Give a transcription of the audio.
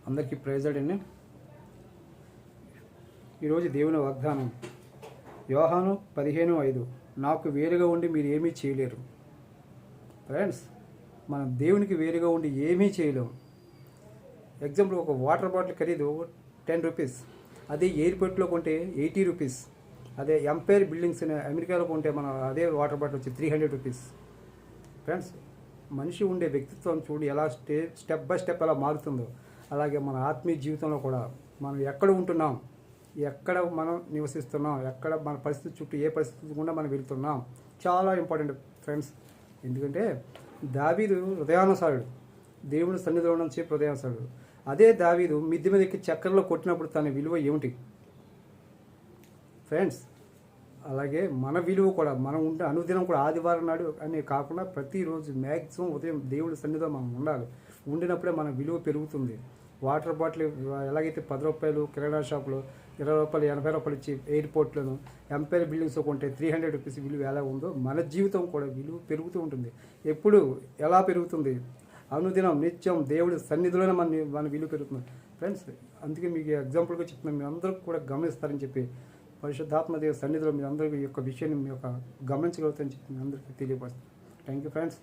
అందరికీ ప్రైజ్ అండి. ఈరోజు దేవుని వాగ్దానం యోహాను 15:5 నాకు వేరుగా ఉండి మీరు ఏమీ చేయలేరు. ఫ్రెండ్స్, మనం దేవునికి వేరుగా ఉండి ఏమీ చేయలేము. ఎగ్జాంపుల్, ఒక వాటర్ బాటిల్ ఖరీదు 10 రూపీస్, అదే ఎయిర్పోర్ట్లో కొంటే 80 రూపీస్, అదే ఎంపైర్ బిల్డింగ్స్ అమెరికాలో కొంటే మన అదే వాటర్ బాటిల్ వచ్చి 300 రూపీస్. ఫ్రెండ్స్, మనిషి ఉండే వ్యక్తిత్వం చూడు ఎలా స్టెప్ బై స్టెప్ ఎలా మారుతుందో, అలాగే మన ఆత్మీయ జీవితంలో కూడా మనం ఎక్కడ ఉంటున్నాం, ఎక్కడ మనం నివసిస్తున్నాం, ఎక్కడ మన పరిస్థితి చుట్టూ ఏ పరిస్థితి గుండా మనం వెళ్తున్నాం చాలా ఇంపార్టెంట్ ఫ్రెండ్స్. ఎందుకంటే దావీదు హృదయానుసారుడు, దేవుని సన్నిధిలో నుంచి హృదయానుసారుడు. అదే దావీదు మిద్దె మీద ఎక్కి చక్కెరలో కొట్టినప్పుడు తన విలువ ఏమిటి ఫ్రెండ్స్? అలాగే మన విలువ కూడా మనం ఉంటే అనుదినం కూడా ఆదివారం నాడు అనే కాకుండా ప్రతిరోజు మ్యాక్సిమం ఉదయం దేవుడి సన్నిధిలో మనం ఉండాలి. ఉండినప్పుడే మన విలువ పెరుగుతుంది. వాటర్ బాటిల్ ఎలాగైతే 10 రూపాయలు కిరాణా షాపులో, 20 రూపాయలు 80 రూపాయలు ఇచ్చి ఎయిర్పోర్ట్లను ఎంపైర్ బిల్డింగ్స్ కొంటే 300 రూపీస్ విలువ ఎలా ఉందో మన జీవితం కూడా విలువ పెరుగుతూ ఉంటుంది. ఎప్పుడు ఎలా పెరుగుతుంది? అనుదినం నిత్యం దేవుడి సన్నిధిలోనే మన విలువ పెరుగుతుంది ఫ్రెండ్స్. అందుకే మీకు ఎగ్జాంపుల్గా చెప్తున్నాను, మీరు అందరూ కూడా గమనిస్తారని చెప్పి, పరిశుద్ధాత్మదేవ సన్నిధిలో మీరు అందరూ ఈ యొక్క విషయాన్ని మీ యొక్క గమనించగలుగుతారని చెప్పి మీ అందరికీ తెలియపరుస్తాను. Thank you friends.